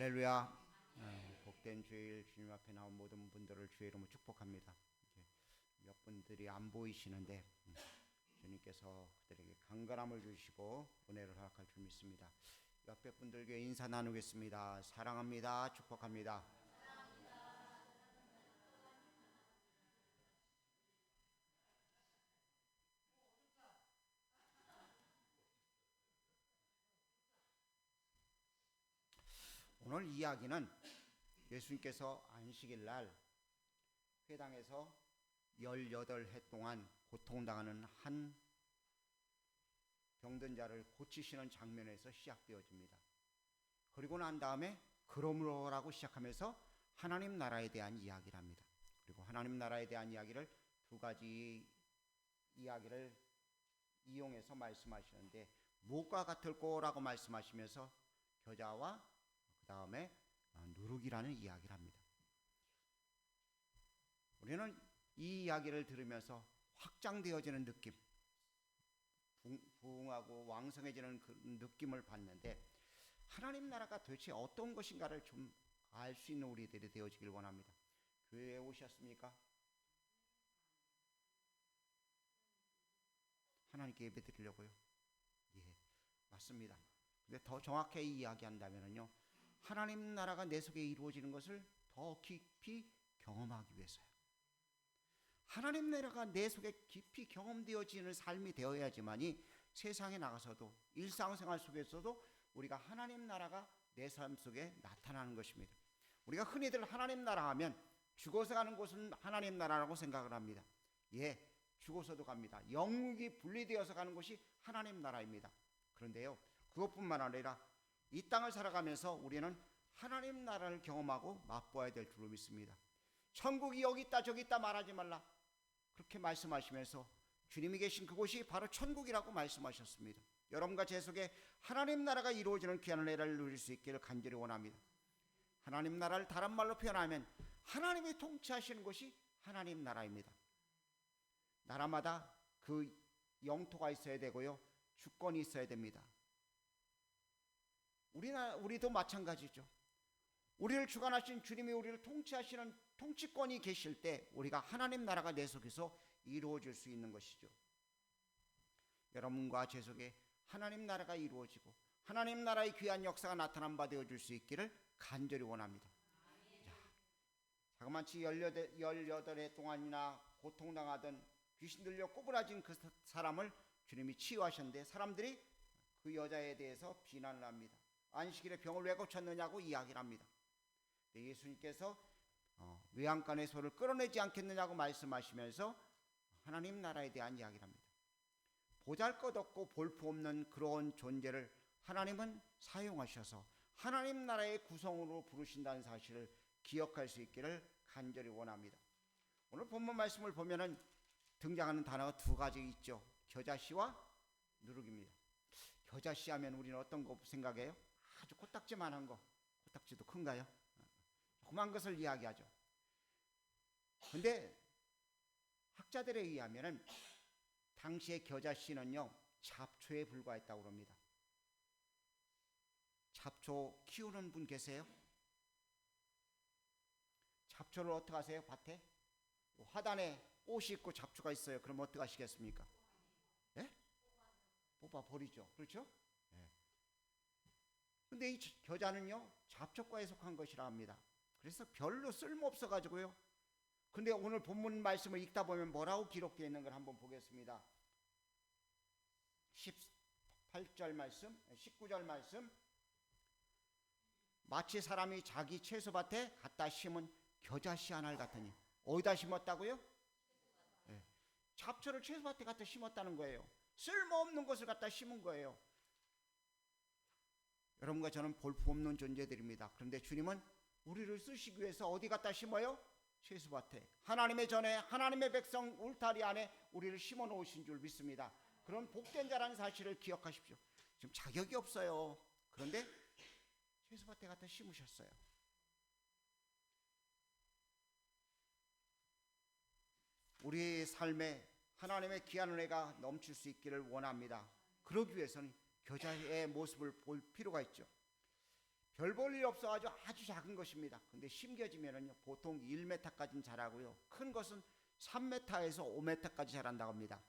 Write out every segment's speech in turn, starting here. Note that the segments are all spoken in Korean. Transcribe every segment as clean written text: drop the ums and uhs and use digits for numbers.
할렐루야. 복된 주일 주님 앞에 나온 모든 분들을 주의 이름으로 축복합니다. 몇 분들이 안 보이시는데 주님께서 그들에게 강건함을 주시고 은혜를 허락할 줄 믿습니다. 옆에 분들께 인사 나누겠습니다. 사랑합니다. 축복합니다. 오늘 이야기는 예수님께서 안식일 날 회당에서 18해 동안 고통당하는 한 병든 자를 고치시는 장면에서 시작되어집니다. 그리고 난 다음에 그러므로라고 시작하면서 하나님 나라에 대한 이야기를 합니다. 그리고 하나님 나라에 대한 이야기를 두 가지 이야기를 이용해서 말씀하시는데 무엇과 같을 거라고 말씀하시면서 겨자와 그 다음에 누룩이라는 이야기를 합니다. 우리는 이 이야기를 들으면서 확장되어지는 느낌, 부흥하고 왕성해지는 그 느낌을 받는데 하나님 나라가 도대체 어떤 것인가를 좀 알 수 있는 우리들이 되어지길 원합니다. 교회에 오셨습니까? 하나님께 예배 드리려고요? 예, 맞습니다. 근데 더 정확하게 이야기한다면요, 하나님 나라가 내 속에 이루어지는 것을 더 깊이 경험하기 위해서요. 하나님 나라가 내 속에 깊이 경험되어지는 삶이 되어야지만이 세상에 나가서도 일상생활 속에서도 우리가 하나님 나라가 내 삶 속에 나타나는 것입니다. 우리가 흔히들 하나님 나라 하면 죽어서 가는 곳은 하나님 나라라고 생각을 합니다. 예, 죽어서도 갑니다. 영육이 분리되어서 가는 곳이 하나님 나라입니다. 그런데요, 그것뿐만 아니라 이 땅을 살아가면서 우리는 하나님 나라를 경험하고 맛보아야 될 줄로 믿습니다. 천국이 여기 있다 저기 있다 말하지 말라, 그렇게 말씀하시면서 주님이 계신 그곳이 바로 천국이라고 말씀하셨습니다. 여러분과 제 속에 하나님 나라가 이루어지는 귀한 은혜를 누릴 수 있기를 간절히 원합니다. 하나님 나라를 다른 말로 표현하면 하나님이 통치하시는 곳이 하나님 나라입니다. 나라마다 그 영토가 있어야 되고요, 주권이 있어야 됩니다. 우리도 마찬가지죠. 우리를 주관하신 주님이 우리를 통치하시는 통치권이 계실 때 우리가 하나님 나라가 내 속에서 이루어질 수 있는 것이죠. 여러분과 제 속에 하나님 나라가 이루어지고 하나님 나라의 귀한 역사가 나타난 바 되어줄 수 있기를 간절히 원합니다. 자그마치 18해 동안이나 고통당하던 귀신 들려 꼬부라진 그 사람을 주님이 치유하셨는데 사람들이 그 여자에 대해서 비난을 합니다. 안식일에 병을 왜 고쳤느냐고 이야기를 합니다. 예수님께서 외양간의 소를 끌어내지 않겠느냐고 말씀하시면서 하나님 나라에 대한 이야기를 합니다. 보잘것없고 볼품없는 그런 존재를 하나님은 사용하셔서 하나님 나라의 구성으로 부르신다는 사실을 기억할 수 있기를 간절히 원합니다. 오늘 본문 말씀을 보면은 등장하는 단어가 두 가지 있죠. 겨자씨와 누룩입니다. 겨자씨 하면 우리는 어떤 거 생각해요? 아주 코딱지만한 거. 코딱지도 큰가요? 조그만 것을 이야기하죠. 근데 학자들에 의하면은 당시의 겨자씨는요, 잡초에 불과했다고 합니다. 잡초 키우는 분 계세요? 잡초를 어떻게 하세요? 밭에? 화단에 꽃이 있고 잡초가 있어요. 그럼 어떻게 하시겠습니까? 예? 뽑아 버리죠. 그렇죠? 예. 근데 이 겨자는요, 잡초과에 속한 것이라 합니다. 그래서 별로 쓸모없어 가지고요. 근데 오늘 본문 말씀을 읽다 보면 뭐라고 기록되어 있는 걸 한번 보겠습니다. 18절 말씀, 19절 말씀. 마치 사람이 자기 채소밭에 갖다 심은 겨자씨 하나를 같으니. 어디다 심었다고요? 네. 잡초를 채소밭에 갖다 심었다는 거예요. 쓸모없는 것을 갖다 심은 거예요. 여러분과 저는 볼품없는 존재들입니다. 그런데 주님은 우리를 쓰시기 위해서 어디 갖다 심어요? 채소밭에. 하나님의 전에 하나님의 백성 울타리 안에 우리를 심어 놓으신 줄 믿습니다. 그런 복된 자라는 사실을 기억하십시오. 지금 자격이 없어요. 그런데 채소밭에 갖다 심으셨어요. 우리의 삶에 하나님의 귀한 은혜가 넘칠 수 있기를 원합니다. 그러기 위해서는 겨자의 모습을 볼 필요가 있죠. 별 볼 일 없어가지고 아주 작은 것입니다. 근데 심겨지면은요 보통 1m까지는 자라고요. 큰 것은 3m에서 5m까지 자란다고 합니다.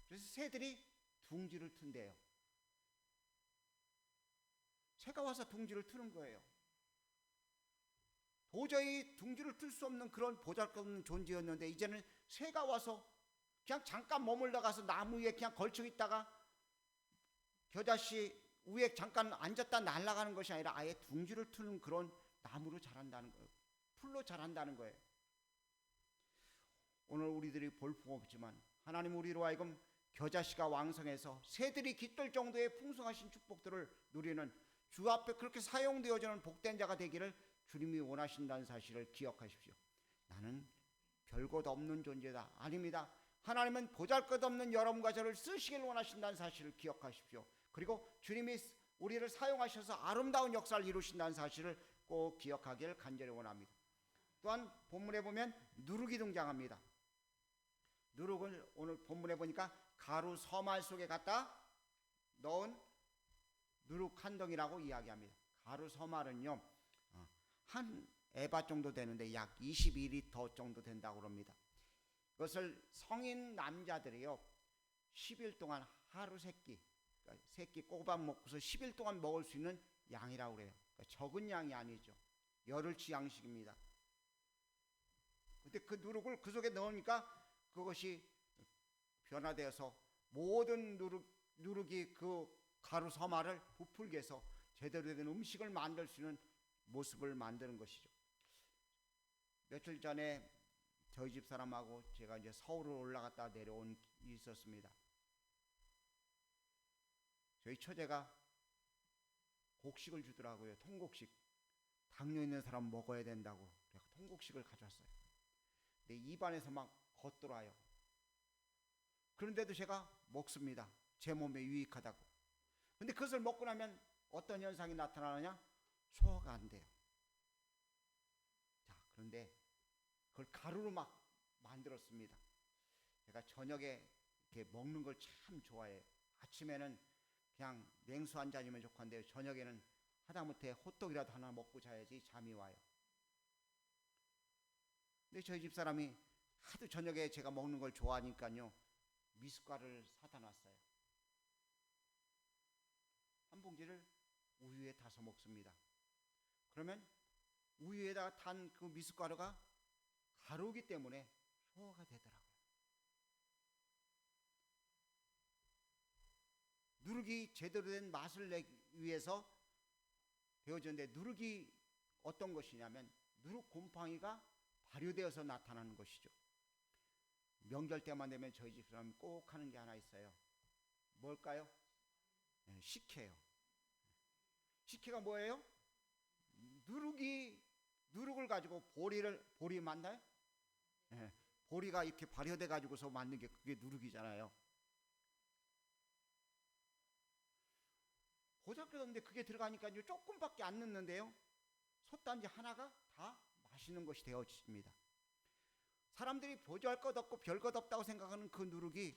그래서 새들이 둥지를 튼대요. 새가 와서 둥지를 트는 거예요. 도저히 둥지를 틀 수 없는 그런 보잘것없는 존재였는데 이제는 새가 와서 그냥 잠깐 머물러 가서 나무 위에 그냥 걸쳐 있다가 겨자씨 위에 잠깐 앉았다 날아가는 것이 아니라 아예 둥지를 트는 그런 나무로 자란다는 거예요. 풀로 자란다는 거예요. 오늘 우리들이 볼품없지만 하나님 우리로 하여금 겨자씨가 왕성해서 새들이 깃들 정도의 풍성하신 축복들을 누리는 주 앞에 그렇게 사용되어지는 복된 자가 되기를 주님이 원하신다는 사실을 기억하십시오. 나는 별것 없는 존재다. 아닙니다. 하나님은 보잘것없는 여러분과 저를 쓰시길 원하신다는 사실을 기억하십시오. 그리고 주님이 우리를 사용하셔서 아름다운 역사를 이루신다는 사실을 꼭 기억하길 간절히 원합니다. 또한 본문에 보면 누룩이 등장합니다. 누룩을 오늘 본문에 보니까 가루 서말 속에 갖다 넣은 누룩 한 덩이라고 이야기합니다. 가루 서말은요 한 에바 정도 되는데 약 22리터 정도 된다고 합니다. 이것을 성인 남자들이요 10일 동안 하루 세끼, 그러니까 세끼 꼬박 먹고서 10일 동안 먹을 수 있는 양이라고 그래요. 그러니까 적은 양이 아니죠. 열흘치 양식입니다. 근데 그 누룩을 그 속에 넣으니까 그것이 변화되어서 모든 누룩이 그 가루 서말을 부풀게 해서 제대로 된 음식을 만들 수 있는 모습을 만드는 것이죠. 며칠 전에 저희 집 사람하고 제가 이제 서울을 올라갔다 내려온 일이 있었습니다. 저희 처제가 곡식을 주더라고요. 통곡식. 당뇨 있는 사람 먹어야 된다고 그래서 통곡식을 가져왔어요. 근데 입안에서 막 걷돌아요. 그런데도 제가 먹습니다. 제 몸에 유익하다고. 근데 그것을 먹고 나면 어떤 현상이 나타나느냐? 소화가 안 돼요. 자, 그런데 그걸 가루로 막 만들었습니다. 제가 저녁에 이렇게 먹는 걸 참 좋아해요. 아침에는 그냥 냉수 한 잔이면 좋건데요. 저녁에는 하다못해 호떡이라도 하나 먹고 자야지 잠이 와요. 근데 저희 집 사람이 하도 저녁에 제가 먹는 걸 좋아하니까요. 미숫가루를 사다 놨어요. 한 봉지를 우유에 타서 먹습니다. 그러면 우유에다가 탄 그 미숫가루가 가루이기 때문에 소화가 되더라고요. 누룩이 제대로 된 맛을 내기 위해서 되어졌는데 누룩이 어떤 것이냐면 누룩 곰팡이가 발효되어서 나타나는 것이죠. 명절 때만 되면 저희 집 사람이 꼭 하는 게 하나 있어요. 뭘까요? 식혜요. 식혜가 뭐예요? 누룩을 가지고 보리 맞나요? 네, 보리가 이렇게 발효돼 가지고서 만든 게 그게 누룩이잖아요. 보잘것없는데 그게 들어가니까요 조금밖에 안 넣는데요 솥단지 하나가 다 맛있는 것이 되어집니다. 사람들이 보잘것없고 별것 없다고 생각하는 그 누룩이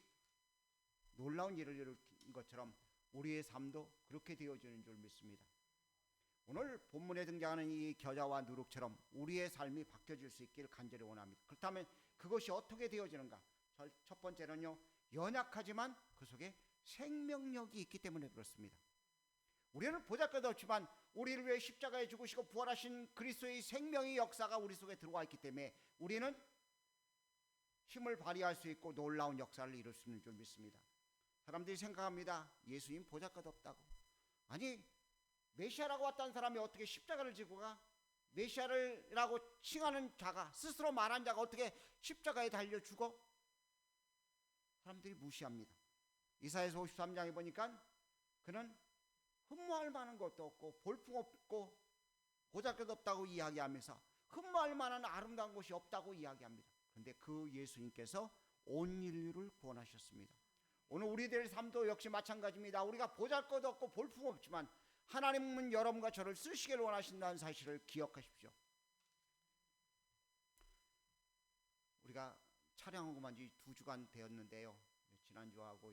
놀라운 일을 일으킨 것처럼 우리의 삶도 그렇게 되어지는 줄 믿습니다. 오늘 본문에 등장하는 이 겨자와 누룩처럼 우리의 삶이 바뀌어질 수 있기를 간절히 원합니다. 그렇다면 그것이 어떻게 되어지는가? 첫 번째는요 연약하지만 그 속에 생명력이 있기 때문에 그렇습니다. 우리는 보잘것없지만 우리를 위해 십자가에 죽으시고 부활하신 그리스도의 생명의 역사가 우리 속에 들어와 있기 때문에 우리는 힘을 발휘할 수 있고 놀라운 역사를 이룰 수 있는 줄 믿습니다. 사람들이 생각합니다. 예수님 보잘것없다고. 아니 메시아라고 왔다는 사람이 어떻게 십자가를 지고 가? 메시아라고 칭하는 자가 스스로 말한 자가 어떻게 십자가에 달려 죽어? 사람들이 무시합니다. 이사야서 53장에 보니까 그는 흠모할 만한 것도 없고 볼품없고 보잘것없다고 이야기하면서 흠모할 만한 아름다운 것이 없다고 이야기합니다. 그런데 그 예수님께서 온 인류를 구원하셨습니다. 오늘 우리들의 삶도 역시 마찬가지입니다. 우리가 보잘것없고 볼품없지만 하나님은 여러분과 저를 쓰시길 원하신다는 사실을 기억하십시오. 우리가 촬영하고만 2주간 되었는데요. 지난주하고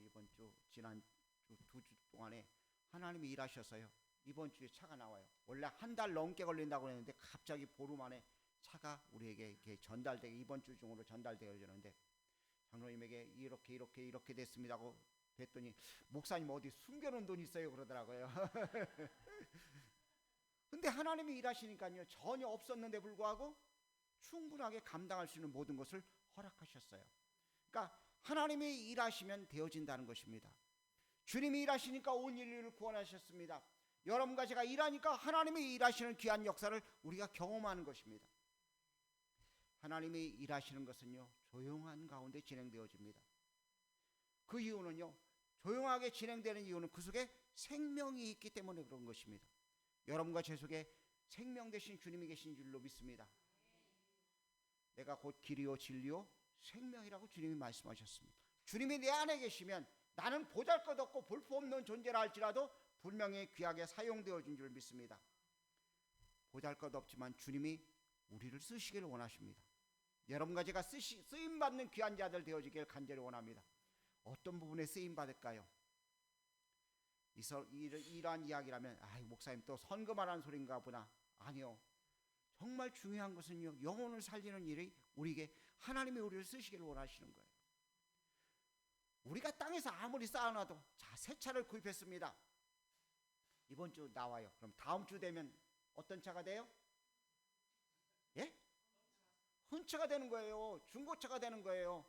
지난주 2주 동안에 하나님이 일하셔서요. 이번 주에 차가 나와요. 원래 한 달 넘게 걸린다고 했는데 갑자기 보름 만에 차가 우리에게 이렇게 전달되게 이번 주 중으로 전달되어지는데 장로님에게 이렇게 됐습니다고 됐더니 목사님 어디 숨겨놓은 돈 있어요 그러더라고요. 근데 하나님이 일하시니까요 전혀 없었는데 불구하고 충분하게 감당할 수 있는 모든 것을 허락하셨어요. 그러니까 하나님이 일하시면 되어진다는 것입니다. 주님이 일하시니까 온 인류를 구원하셨습니다. 여러분과 제가 일하니까 하나님이 일하시는 귀한 역사를 우리가 경험하는 것입니다. 하나님이 일하시는 것은요 조용한 가운데 진행되어집니다. 그 이유는요 조용하게 진행되는 이유는 그 속에 생명이 있기 때문에 그런 것입니다. 여러분과 제 속에 생명 되신 주님이 계신 줄로 믿습니다. 내가 곧 길이요 진리요 생명이라고 주님이 말씀하셨습니다. 주님이 내 안에 계시면 나는 보잘것없고 볼품없는 존재라 할지라도 분명히 귀하게 사용되어진 줄 믿습니다. 보잘것없지만 주님이 우리를 쓰시기를 원하십니다. 여러분과 제가 쓰임받는 귀한 자들 되어지길 간절히 원합니다. 어떤 부분에 쓰임받을까요? 이러한 이야기라면 목사님 또 선거 말하는 소린가 보나. 아니요. 정말 중요한 것은요 영혼을 살리는 일이 우리에게 하나님이 우리를 쓰시기를 원하시는 거예요. 우리가 땅에서 아무리 쌓아놔도 자 새 차를 구입했습니다. 이번 주 나와요. 그럼 다음 주 되면 어떤 차가 돼요? 예? 헌차가 되는 거예요. 중고차가 되는 거예요.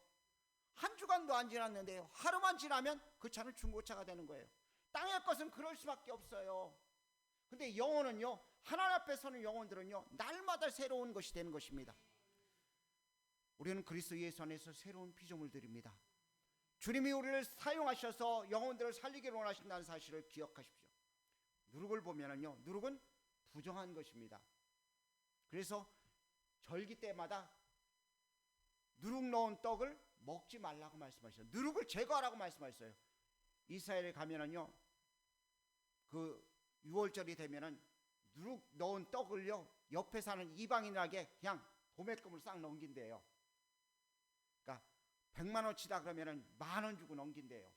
한 주간도 안 지났는데요 하루만 지나면 그 차는 중고차가 되는 거예요. 땅의 것은 그럴 수밖에 없어요. 근데 영혼은요 하나님 앞에 서는 영혼들은요 날마다 새로운 것이 되는 것입니다. 우리는 그리스도 예수 안에서 새로운 피조물들입니다. 주님이 우리를 사용하셔서 영혼들을 살리기를 원하신다는 사실을 기억하십시오. 누룩을 보면은요 누룩은 부정한 것입니다. 그래서 절기 때마다 누룩 넣은 떡을 먹지 말라고 말씀하셨어요. 누룩을 제거하라고 말씀하셨어요. 이스라엘에 가면은요 그 6월절이 되면은 누룩 넣은 떡을요 옆에 사는 이방인에게 그냥 도매금을 싹 넘긴대요. 그러니까 100만 원치다 그러면은 10,000원 주고 넘긴대요.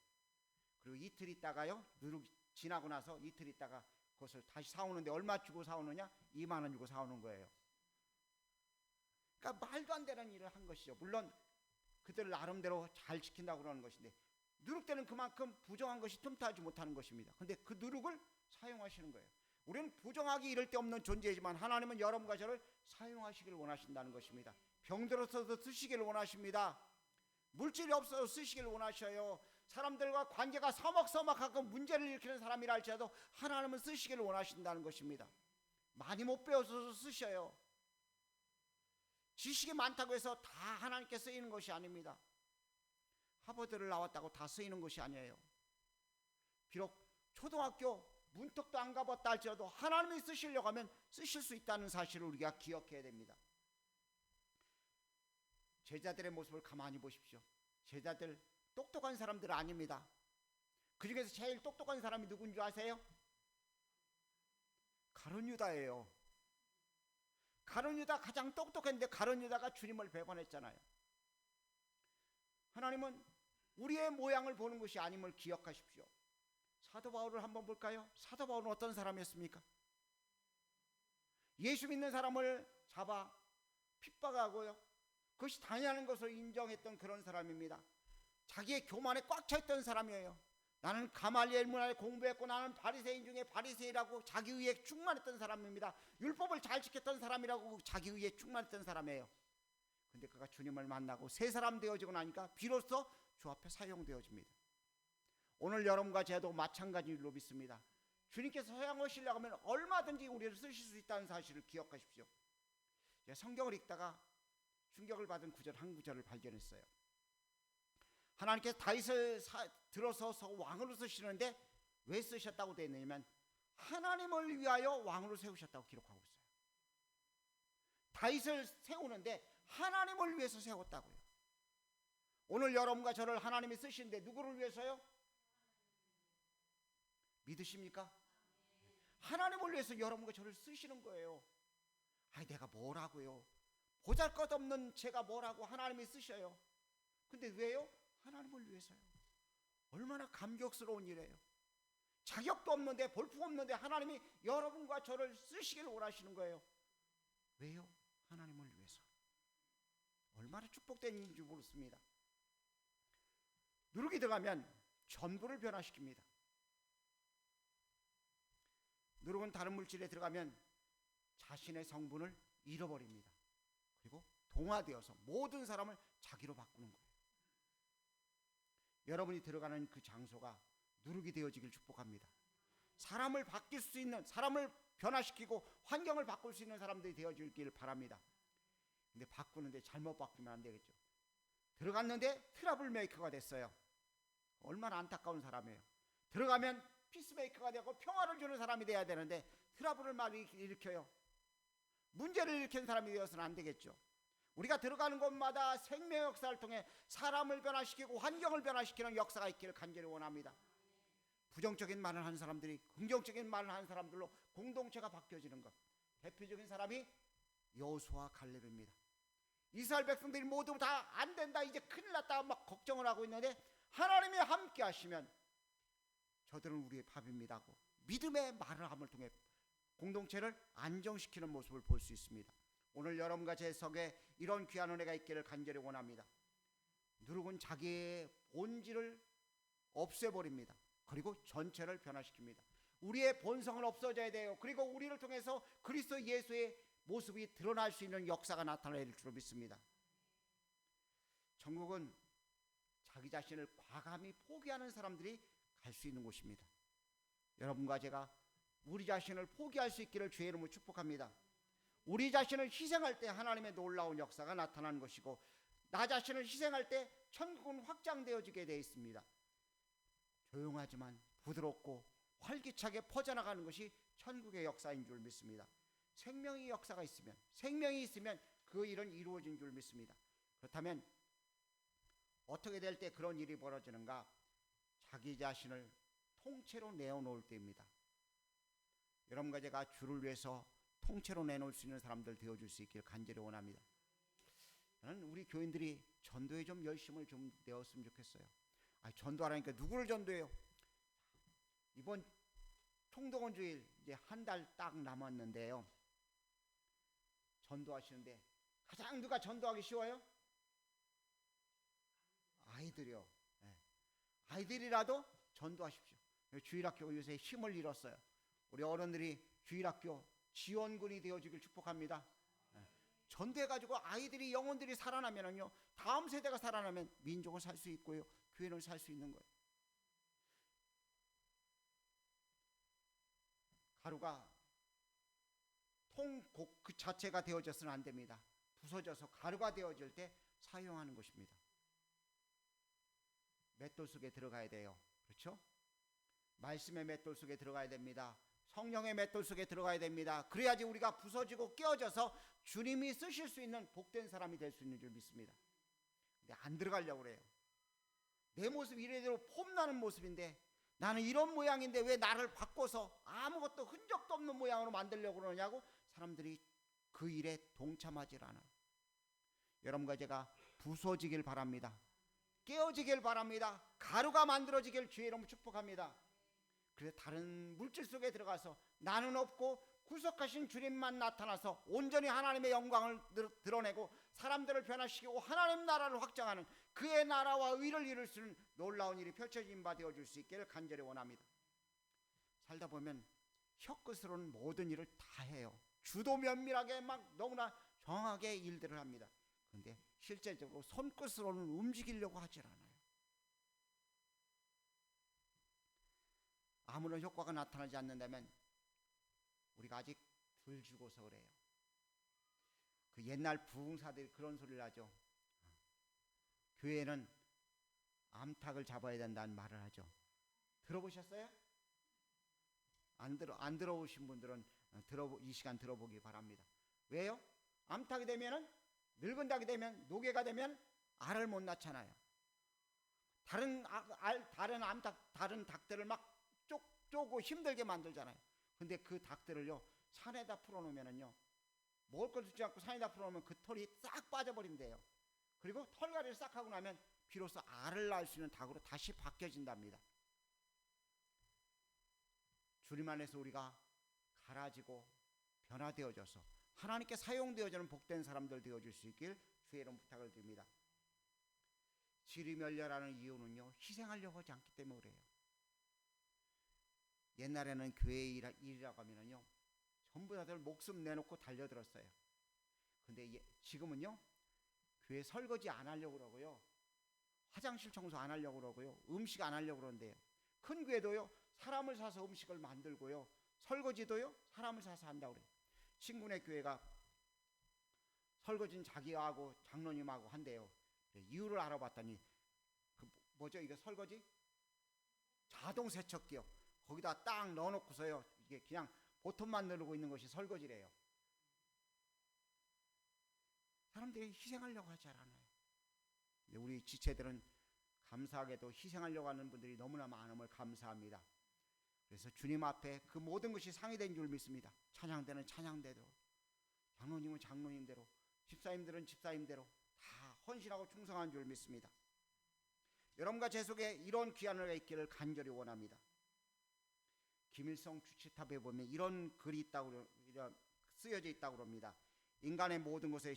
그리고 이틀 있다가요 누룩 지나고 나서 이틀 있다가 그것을 다시 사오는데 얼마 주고 사오느냐? 2만 원 주고 사오는 거예요. 그러니까 말도 안 되는 일을 한 것이죠. 물론 그들 나름대로 잘 지킨다고 그러는 것인데 누룩되는 그만큼 부정한 것이 틈타지 못하는 것입니다. 근데 그 누룩을 사용하시는 거예요. 우리는 부정하기 이를 데 없는 존재이지만 하나님은 여러분과 저를 사용하시기를 원하신다는 것입니다. 병들어서도 쓰시기를 원하십니다. 물질이 없어도 쓰시기를 원하셔요. 사람들과 관계가 서먹서먹하고 문제를 일으키는 사람이라 할지라도 하나님은 쓰시기를 원하신다는 것입니다. 많이 못 배워서 쓰셔요. 지식이 많다고 해서 다 하나님께 쓰이는 것이 아닙니다. 하버드를 나왔다고 다 쓰이는 것이 아니에요. 비록 초등학교 문턱도 안 가봤다 할지라도 하나님이 쓰시려고 하면 쓰실 수 있다는 사실을 우리가 기억해야 됩니다. 제자들의 모습을 가만히 보십시오. 제자들 똑똑한 사람들 아닙니다. 그 중에서 제일 똑똑한 사람이 누군지 아세요? 가룟 유다예요. 가룟 유다 가장 똑똑했는데 가룟 유다가 주님을 배반했잖아요. 하나님은 우리의 모양을 보는 것이 아님을 기억하십시오. 사도 바울을 한번 볼까요? 사도 바울은 어떤 사람이었습니까? 예수 믿는 사람을 잡아 핍박하고요 그것이 당연한 것을 인정했던 그런 사람입니다. 자기의 교만에 꽉 차있던 사람이에요. 나는 가말리엘 문화에 공부했고 나는 바리새인 중에 바리새인이라고 자기의에 충만했던 사람입니다. 율법을 잘 지켰던 사람이라고 자기의에 충만했던 사람이에요. 근데 그가 주님을 만나고 새 사람 되어지고 나니까 비로소 주 앞에 사용되어집니다. 오늘 여러분과 저도 마찬가지로 믿습니다. 주님께서 사용하시려고 하면 얼마든지 우리를 쓰실 수 있다는 사실을 기억하십시오. 제가 성경을 읽다가 충격을 받은 구절 한 구절을 발견했어요. 하나님께서 다윗을 들어서서 왕으로 쓰시는데 왜 쓰셨다고 되어 있냐면 하나님을 위하여 왕으로 세우셨다고 기록하고 있어요. 다윗을 세우는데 하나님을 위해서 세웠다고요. 오늘 여러분과 저를 하나님이 쓰시는데 누구를 위해서요? 믿으십니까? 하나님을 위해서 여러분과 저를 쓰시는 거예요. 아니 내가 뭐라고요? 보잘것없는 제가 뭐라고 하나님이 쓰셔요. 근데 왜요? 하나님을 위해서요. 얼마나 감격스러운 일이에요. 자격도 없는데, 볼품 없는데 하나님이 여러분과 저를 쓰시기를 원하시는 거예요. 왜요? 하나님을 위해서. 얼마나 축복된 일인지 모르겠습니다. 누룩이 들어가면 전부를 변화시킵니다. 누룩은 다른 물질에 들어가면 자신의 성분을 잃어버립니다. 그리고 동화되어서 모든 사람을 자기로 바꾸는 거예요. 여러분이 들어가는 그 장소가 누룩이 되어지길 축복합니다. 사람을 바뀔 수 있는, 사람을 변화시키고 환경을 바꿀 수 있는 사람들이 되어지길 바랍니다. 근데 바꾸는데 잘못 바꾸면 안 되겠죠. 들어갔는데 트러블 메이커가 됐어요. 얼마나 안타까운 사람이에요. 들어가면 피스메이커가 되고 평화를 주는 사람이 돼야 되는데 트러블을 많이 일으켜요. 문제를 일으키는 사람이 되어서는 안 되겠죠. 우리가 들어가는 곳마다 생명의 역사를 통해 사람을 변화시키고 환경을 변화시키는 역사가 있기를 간절히 원합니다. 부정적인 말을 하는 사람들이 긍정적인 말을 하는 사람들로 공동체가 바뀌어지는 것. 대표적인 사람이 여호수아 갈렙입니다. 이스라엘 백성들이 모두 다 안 된다, 이제 큰일 났다 막 걱정을 하고 있는데 하나님이 함께 하시면 저들은 우리의 밥입니다 하고 믿음의 말을 함을 통해 공동체를 안정시키는 모습을 볼 수 있습니다. 오늘 여러분과 제 속에 이런 귀한 은혜가 있기를 간절히 원합니다. 누룩은 자기의 본질을 없애버립니다. 그리고 전체를 변화시킵니다. 우리의 본성은 없어져야 돼요. 그리고 우리를 통해서 그리스도 예수의 모습이 드러날 수 있는 역사가 나타날 줄로 믿습니다. 천국은 자기 자신을 과감히 포기하는 사람들이 갈 수 있는 곳입니다. 여러분과 제가 우리 자신을 포기할 수 있기를 주의 이름으로 축복합니다. 우리 자신을 희생할 때 하나님의 놀라운 역사가 나타나는 것이고, 나 자신을 희생할 때 천국은 확장되어지게 되어 있습니다. 조용하지만 부드럽고 활기차게 퍼져나가는 것이 천국의 역사인 줄 믿습니다. 생명의 역사가 있으면, 생명이 있으면 그 일은 이루어진 줄 믿습니다. 그렇다면 어떻게 될 때 그런 일이 벌어지는가? 자기 자신을 통째로 내어놓을 때입니다. 여러분과 제가 주를 위해서 통째로 내놓을 수 있는 사람들 되어줄 수 있기를 간절히 원합니다. 저는 우리 교인들이 전도에 좀 열심을 좀 내었으면 좋겠어요. 전도하라니까 누구를 전도해요? 이번 총동원 주일 이제 한 달 딱 남았는데요. 전도하시는데 가장 누가 전도하기 쉬워요? 아이들이요. 네. 아이들이라도 전도하십시오. 주일학교가 요새 힘을 잃었어요. 우리 어른들이 주일학교 지원군이 되어주길 축복합니다. 네. 전도해가지고 아이들이, 영혼들이 살아나면요, 다음 세대가 살아나면 민족을 살 수 있고요, 교회를 살 수 있는 거예요. 가루가 통곡 그 자체가 되어져서는 안 됩니다. 부서져서 가루가 되어질 때 사용하는 것입니다. 맷돌 속에 들어가야 돼요. 그렇죠? 말씀의 맷돌 속에 들어가야 됩니다. 성령의 맷돌 속에 들어가야 됩니다. 그래야지 우리가 부서지고 깨어져서 주님이 쓰실 수 있는 복된 사람이 될 수 있는 줄 믿습니다. 근데 안 들어가려고 그래요. 내 모습이 이래대로 폼나는 모습인데, 나는 이런 모양인데 왜 나를 바꿔서 아무것도 흔적도 없는 모양으로 만들려고 그러냐고 사람들이 그 일에 동참하지 않아요. 여러분과 제가 부서지길 바랍니다. 깨어지길 바랍니다. 가루가 만들어지길 주의 이름으로 축복합니다. 그래서 다른 물질 속에 들어가서 나는 없고 구속하신 주님만 나타나서 온전히 하나님의 영광을 드러내고 사람들을 변화시키고 하나님 나라를 확장하는 그의 나라와 의를 이룰 수 있는 놀라운 일이 펼쳐진 바 되어줄 수 있기를 간절히 원합니다. 살다 보면 혀끝으로는 모든 일을 다 해요. 주도 면밀하게 막 너무나 정확하게 일들을 합니다. 그런데 실제적으로 손끝으로는 움직이려고 하질 않아요. 아무런 효과가 나타나지 않는다면 우리가 아직 덜 죽어서 그래요. 그 옛날 부흥사들이 그런 소리를 하죠. 교회는 암탉을 잡아야 된다는 말을 하죠. 들어보셨어요? 안 들어보신 분들은 이 시간 들어보기 바랍니다. 왜요? 암탉이 되면은, 늙은 닭이 되면, 노개가 되면 알을 못 낳잖아요. 다른 닭들을 막 쪼고 힘들게 만들잖아요. 근데 그 닭들을요, 산에다 풀어놓으면은요, 먹을 걸 주지 않고 산에다 풀어놓으면 그 털이 싹 빠져버린대요. 그리고 털갈이를 싹 하고 나면 비로소 알을 낳을 수 있는 닭으로 다시 바뀌어진답니다. 주님 안에서 우리가 갈아지고 변화되어져서 하나님께 사용되어지는 복된 사람들 되어줄 수 있길 주의 이름 부탁을 드립니다. 지리멸렬하는 이유는요, 희생하려고 하지 않기 때문에 그래요. 옛날에는 교회 일이라고 하면요, 전부 다들 목숨 내놓고 달려들었어요. 근데 지금은요, 교회 설거지 안 하려고 그러고요, 화장실 청소 안 하려고 그러고요, 음식 안 하려고 그러는데요, 큰 교회도요, 사람을 사서 음식을 만들고요, 설거지도요, 사람을 사서 한다고 그래요. 친구네 교회가 설거지는 자기하고 장로님하고 한대요. 이유를 알아봤더니 뭐죠? 이게 설거지? 자동 세척기요. 거기다 딱 넣어놓고서요, 이게 그냥 보통만 누르고 있는 것이 설거지래요. 사람들이 희생하려고 하지 않아요. 근데 우리 지체들은 감사하게도 희생하려고 하는 분들이 너무나 많음을 감사합니다. 그래서 주님 앞에 그 모든 것이 상의된 줄 믿습니다. 찬양대는 찬양대로, 장로님은 장로님대로, 집사님들은 집사님대로 다 헌신하고 충성한 줄 믿습니다. 여러분과 제 속에 이런 귀한 은혜가 있기를 간절히 원합니다. 김일성 주치탑에 보면 이런 글이 있다고, 쓰여져 있다고 합니다. 인간이 모든 것의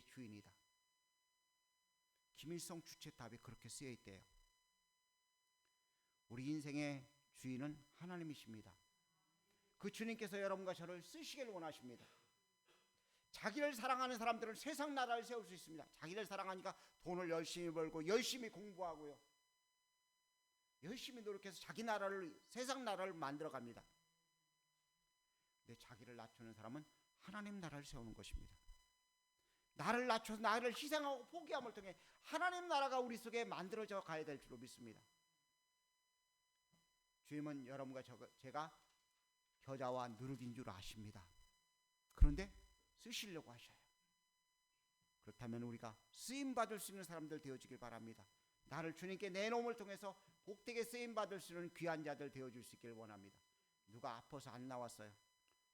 주인이다. 김일성 주치탑에 그렇게 쓰여 있대요. 우리 인생의 주인은 하나님이십니다. 그 주님께서 여러분과 저를 쓰시길 원하십니다. 자기를 사랑하는 사람들은 세상 나라를 세울 수 있습니다. 자기를 사랑하니까 돈을 열심히 벌고 열심히 공부하고요, 열심히 노력해서 자기 나라를, 세상 나라를 만들어 갑니다. 근데 자기를 낮추는 사람은 하나님 나라를 세우는 것입니다. 나를 낮춰서 나를 희생하고 포기함을 통해 하나님 나라가 우리 속에 만들어져 가야 될 줄로 믿습니다. 주님은 여러분과 제가 겨자와 누룩인 줄 아십니다. 그런데 쓰시려고 하셔요. 그렇다면 우리가 쓰임받을 수 있는 사람들 되어지길 바랍니다. 나를 주님께 내놓음을 통해서 복되게 쓰임받을 수 있는 귀한 자들 되어줄 수 있길 원합니다. 누가 아파서 안 나왔어요,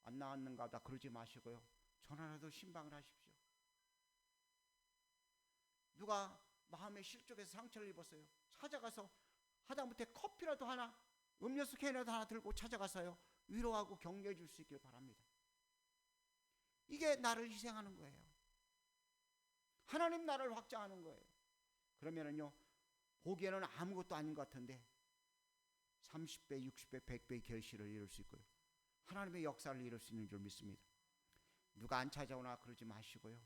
안 나왔는가 보다 그러지 마시고요, 전화라도 신방을 하십시오. 누가 마음의 실족에서 상처를 입었어요, 찾아가서 하다못해 커피라도 하나, 음료수 캔이라도 하나 들고 찾아가서요, 위로하고 격려해 줄 수 있길 바랍니다. 이게 나를 희생하는 거예요. 하나님 나라를 확장하는 거예요. 그러면은요, 보기에는 아무것도 아닌 것 같은데 30배, 60배, 100배의 결실을 이룰 수 있고요, 하나님의 역사를 이룰 수 있는 줄 믿습니다. 누가 안 찾아오나 그러지 마시고요,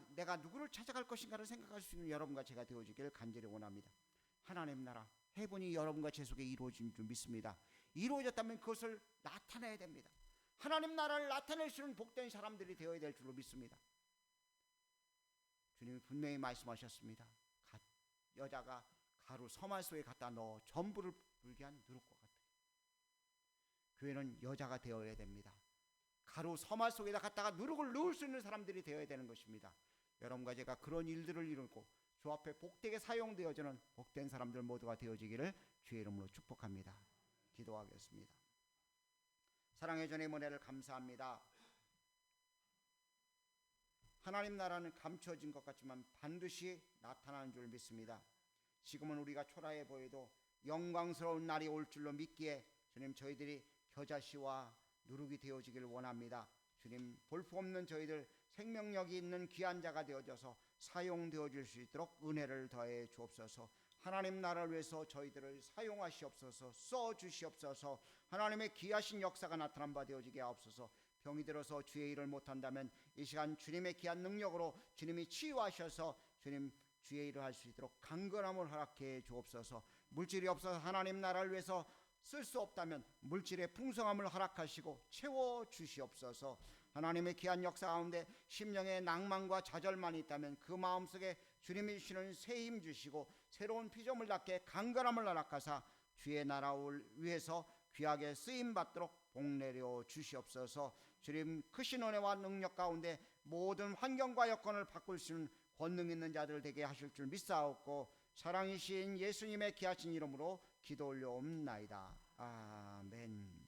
내가 누구를 찾아갈 것인가를 생각할 수 있는 여러분과 제가 되어지기를 간절히 원합니다. 하나님 나라 해본이 여러분과 제 속에 이루어진 줄 믿습니다. 이루어졌다면 그것을 나타내야 됩니다. 하나님 나라를 나타낼 수 있는 복된 사람들이 되어야 될 줄로 믿습니다. 주님이 분명히 말씀하셨습니다. 여자가 가루 서말 속에 갖다 넣어 전부를 불게 한 누룩과 같아요. 교회는 여자가 되어야 됩니다. 가루 서말 속에다 갖다가 누룩을 넣을 수 있는 사람들이 되어야 되는 것입니다. 여러분과 제가 그런 일들을 이루고 주 앞에 복되게 사용되어지는 복된 사람들 모두가 되어지기를 주의 이름으로 축복합니다. 기도하겠습니다. 사랑의 주님, 은혜를 감사합니다. 하나님 나라는 감춰진 것 같지만 반드시 나타나는 줄 믿습니다. 지금은 우리가 초라해 보여도 영광스러운 날이 올 줄로 믿기에 주님, 저희들이 겨자씨와 누룩이 되어지기를 원합니다. 주님, 볼품없는 저희들 생명력이 있는 귀한 자가 되어져서 사용되어질 수 있도록 은혜를 더해 주옵소서. 하나님 나라를 위해서 저희들을 사용하시옵소서. 써주시옵소서. 하나님의 귀하신 역사가 나타난 바 되어지게 하옵소서. 병이 들어서 주의 일을 못한다면 이 시간 주님의 귀한 능력으로 주님이 치유하셔서 주님 주의 일을 할 수 있도록 강건함을 허락해 주옵소서. 물질이 없어서 하나님 나라를 위해서 쓸 수 없다면 물질의 풍성함을 허락하시고 채워주시옵소서. 하나님의 귀한 역사 가운데 심령의 낭만과 좌절만이 있다면 그 마음속에 주님이 주시는 새 힘 주시고 새로운 피조물 닿게 강건함을 허락하사 주의 나라를 위해서 귀하게 쓰임받도록 복내려 주시옵소서. 주님, 크신 은혜와 능력 가운데 모든 환경과 여건을 바꿀 수 있는 권능 있는 자들 되게 하실 줄 믿사옵고 사랑이신 예수님의 귀하신 이름으로 기도 올려옵나이다. 아멘.